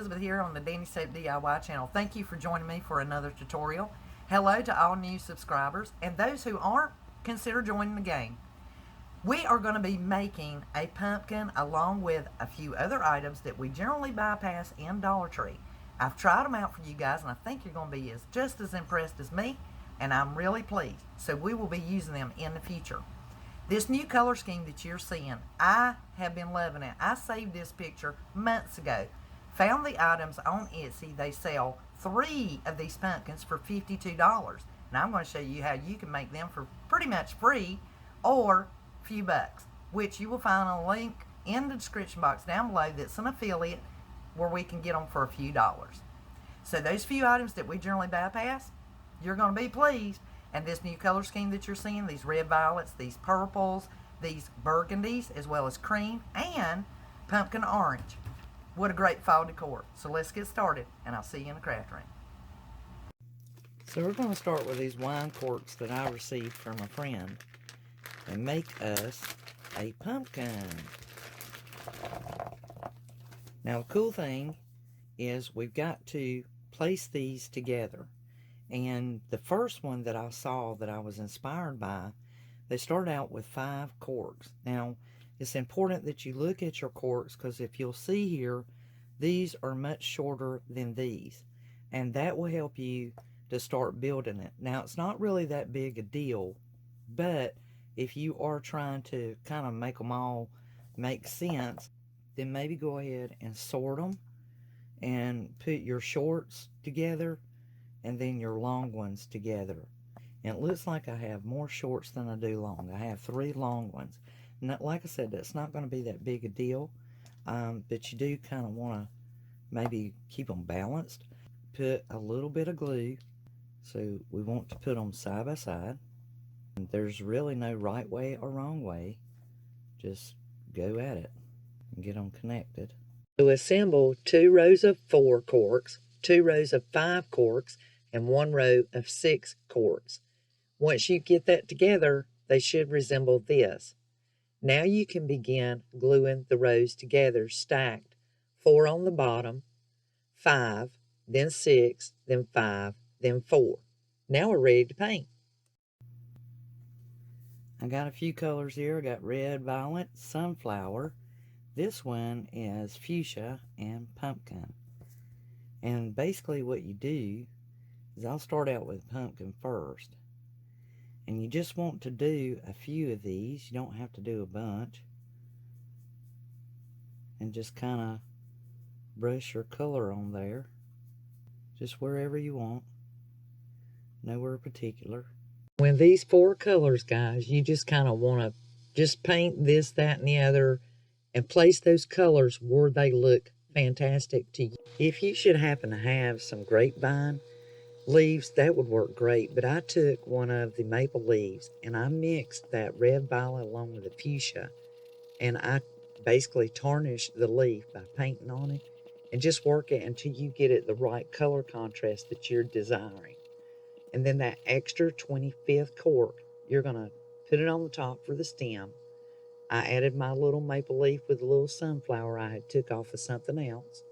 Elizabeth here on the Danny Soap DIY channel. Thank you for joining me for another tutorial. Hello to all new subscribers, and those who aren't, consider joining the game. We are going to be making a pumpkin along with a few other items that we generally bypass in Dollar Tree. I've tried them out for you guys, and I think you're going to be just as impressed as me, and I'm really pleased. So we will be using them in the future. This new color scheme that you're seeing, I have been loving it. I saved this picture months ago. Found the items on Etsy. They sell 3 of these pumpkins for $52. Now I'm going to show you how you can make them for pretty much free or a few bucks, which you will find a link in the description box down below that's an affiliate where we can get them for a few dollars. So those few items that we generally bypass, you're going to be pleased. And this new color scheme that you're seeing, these red violets, these purples, these burgundies, as well as cream and pumpkin orange. What a great fall decor. So let's get started, and I'll see you in the craft room. So we're going to start with these wine corks that I received from a friend and make us a pumpkin. Now the cool thing is we've got to place these together. And the first one that I saw that I was inspired by, they start out with 5 corks. Now, it's important that you look at your corks, because if you'll see here, these are much shorter than these. And that will help you to start building it. Now, it's not really that big a deal, but if you are trying to kind of make them all make sense, then maybe go ahead and sort them and put your shorts together and then your long ones together. And it looks like I have more shorts than I do long. I have 3 long ones. Now, like I said, that's not going to be that big a deal, but you do kind of want to maybe keep them balanced. Put a little bit of glue, so we want to put them side by side. And there's really no right way or wrong way. Just go at it and get them connected. To assemble 2 rows of 4 corks, 2 rows of 5 corks, and 1 row of 6 corks. Once you get that together, they should resemble this. Now you can begin gluing the rows together, stacked, 4 on the bottom, 5, then 6, then 5, then 4. Now we're ready to paint. I got a few colors here. I got red, violet, sunflower. This one is fuchsia and pumpkin. And basically what you do is I'll start out with pumpkin first. And you just want to do a few of these. You don't have to do a bunch. And just kind of brush your color on there. Just wherever you want. Nowhere particular. When these 4 colors, guys, you just kind of want to just paint this, that, and the other, and place those colors where they look fantastic to you. If you should happen to have some grapevine leaves, that would work great. But I took one of the maple leaves and I mixed that red violet along with the fuchsia, and I basically tarnished the leaf by painting on it, and just work it until you get it the right color contrast that you're desiring. And then that extra 25th cork, you're going to put it on the top for the stem. I added my little maple leaf with a little sunflower I had took off of something else.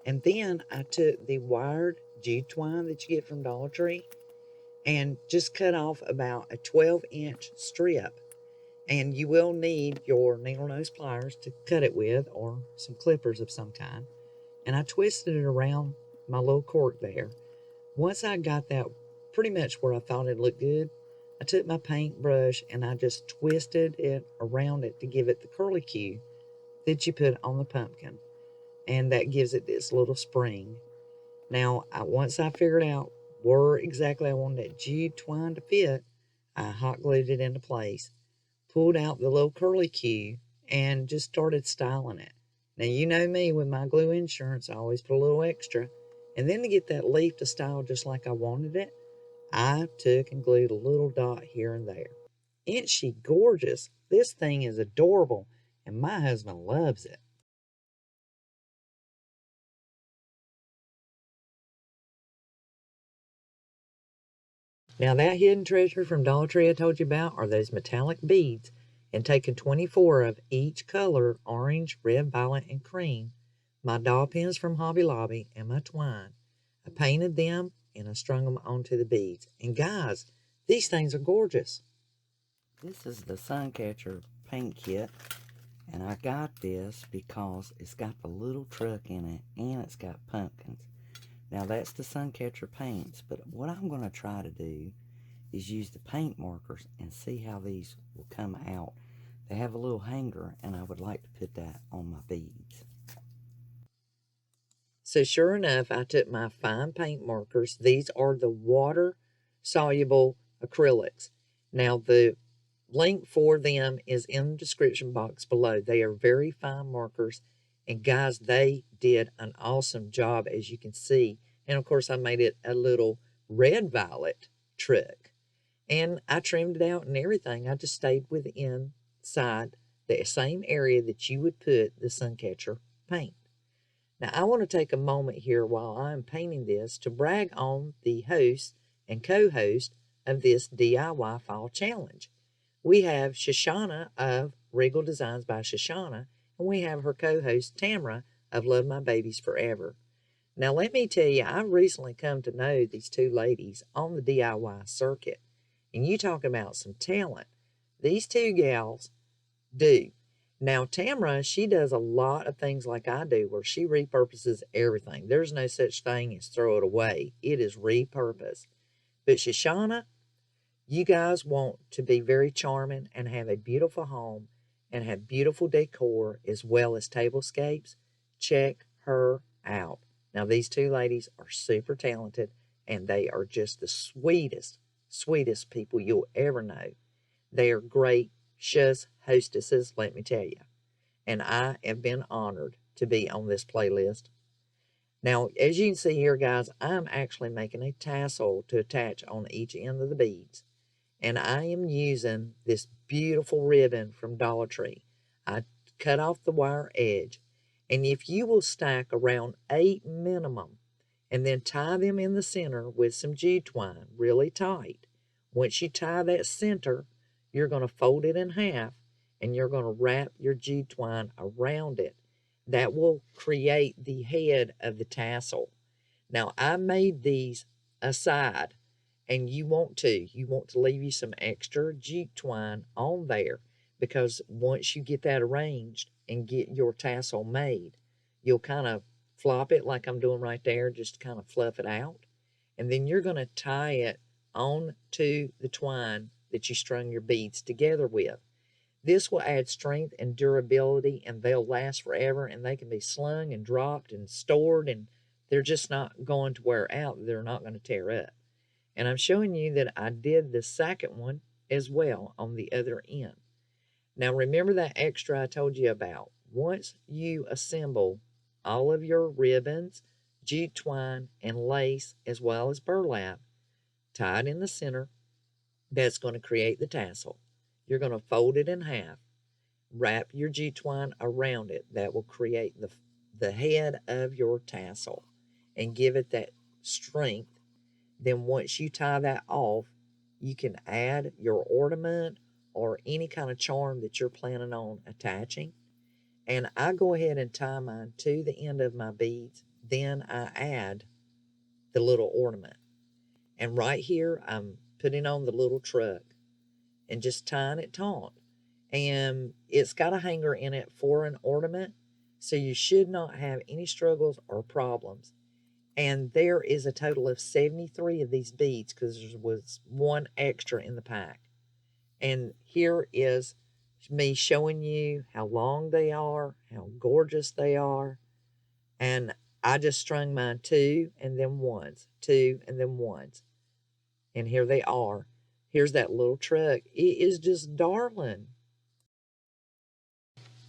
And then I took the wired jute twine that you get from Dollar Tree and just cut off about a 12-inch strip. And you will need your needle nose pliers to cut it with, or some clippers of some kind. And I twisted it around my little cork there. Once I got that pretty much where I thought it looked good, I took my paintbrush and I just twisted it around it to give it the curly cue that you put on the pumpkin. And that gives it this little spring. Now, once I figured out where exactly I wanted that jute twine to fit, I hot glued it into place, pulled out the little curly cue, and just started styling it. Now, you know me, with my glue insurance, I always put a little extra. And then to get that leaf to style just like I wanted it, I took and glued a little dot here and there. Isn't she gorgeous? This thing is adorable, and my husband loves it. Now that hidden treasure from Dollar Tree I told you about are those metallic beads, and taking 24 of each color, orange, red, violet, and cream, my dowel pins from Hobby Lobby, and my twine. I painted them and I strung them onto the beads. And guys, these things are gorgeous. This is the Suncatcher paint kit, and I got this because it's got the little truck in it and it's got pumpkins. Now that's the Suncatcher paints, but what I'm going to try to do is use the paint markers and see how these will come out. They have a little hanger, and I would like to put that on my beads. So sure enough, I took my fine paint markers. These are the water-soluble acrylics. Now the link for them is in the description box below. They are very fine markers, and guys, they did an awesome job, as you can see. And of course, I made it a little red violet truck, and I trimmed it out and everything. I just stayed inside the same area that you would put the Suncatcher paint. Now, I want to take a moment here while I'm painting this to brag on the host and co-host of this DIY Fall Challenge. We have Shoshana of Regal Designs by Shoshana, and we have her co-host Tamara of Love My Babies Forever. Now, let me tell you, I've recently come to know these two ladies on the DIY circuit, and you talk about some talent. These two gals do. Now, Tamara, she does a lot of things like I do, where she repurposes everything. There's no such thing as throw it away. It is repurposed. But Shoshana, you guys want to be very charming and have a beautiful home and have beautiful decor as well as tablescapes. Check her out. Now, these two ladies are super talented, and they are just the sweetest, sweetest people you'll ever know. They are great hostesses, let me tell you. And I have been honored to be on this playlist. Now, as you can see here, guys, I'm actually making a tassel to attach on each end of the beads. And I am using this beautiful ribbon from Dollar Tree. I cut off the wire edge. And if you will stack around 8 minimum and then tie them in the center with some jute twine really tight, once you tie that center, you're going to fold it in half, and you're going to wrap your jute twine around it. That will create the head of the tassel. Now, I made these aside, and you want to leave you some extra jute twine on there, because once you get that arranged and get your tassel made, you'll kind of flop it like I'm doing right there, just kind of fluff it out. And then you're going to tie it on to the twine that you strung your beads together with. This will add strength and durability, and they'll last forever, and they can be slung and dropped and stored, and they're just not going to wear out. They're not going to tear up. And I'm showing you that I did the second one as well on the other end. Now, remember that extra I told you about. Once you assemble all of your ribbons, jute twine, and lace, as well as burlap, tied in the center, that's going to create the tassel. You're going to fold it in half, wrap your jute twine around it. That will create the head of your tassel and give it that strength. Then once you tie that off, you can add your ornament or any kind of charm that you're planning on attaching. And I go ahead and tie mine to the end of my beads. Then I add the little ornament. And right here, I'm putting on the little truck and just tying it taut. And it's got a hanger in it for an ornament, so you should not have any struggles or problems. And there is a total of 73 of these beads, because there was one extra in the pack. And here is me showing you how long they are, how gorgeous they are. And I just strung mine 2 and then ones, 2 and then ones. And here they are. Here's that little truck. It is just darling.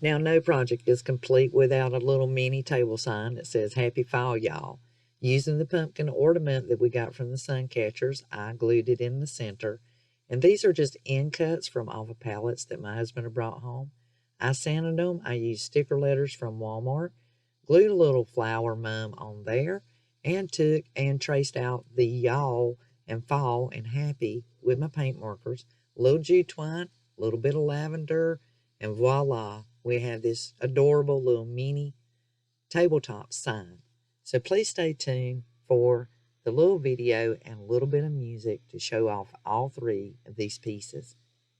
Now, no project is complete without a little mini table sign that says Happy Fall, y'all. Using the pumpkin ornament that we got from the Suncatchers, I glued it in the center. And these are just end cuts from all the pallets that my husband had brought home. I sanded them. I used sticker letters from Walmart, glued a little flower mum on there, and took and traced out the y'all and fall and happy with my paint markers. A little jute twine, a little bit of lavender, and voila, we have this adorable little mini tabletop sign. So please stay tuned for the little video and a little bit of music to show off all 3 of these pieces.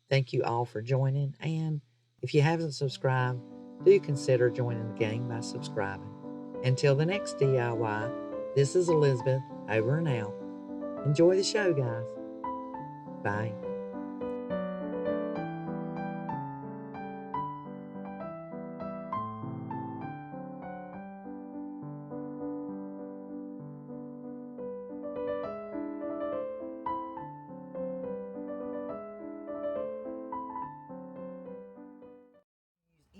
Thank you all for joining, and if you haven't subscribed, do consider joining the gang by subscribing. Until the next DIY, this is Elizabeth, over and out. Enjoy the show, guys. Bye.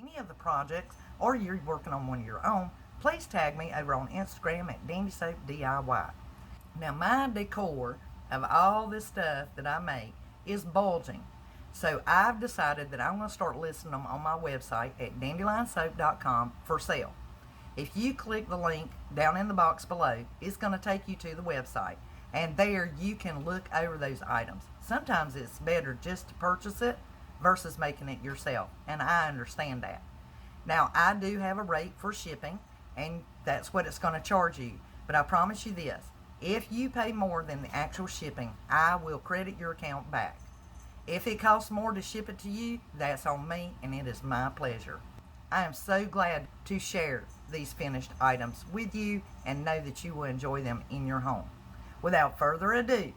Any of the projects, or you're working on one of your own, please tag me over on Instagram at DandySoapDIY. Now, my decor of all this stuff that I make is bulging, so I've decided that I'm going to start listing them on my website at dandylinesoap.com for sale. If you click the link down in the box below, it's going to take you to the website, and there you can look over those items. Sometimes it's better just to purchase it versus making it yourself, and I understand that. Now, I do have a rate for shipping, and that's what it's going to charge you, but I promise you this: if you pay more than the actual shipping, I will credit your account back. If it costs more to ship it to you, that's on me, and it is my pleasure. I am so glad to share these finished items with you and know that you will enjoy them in your home. Without further ado,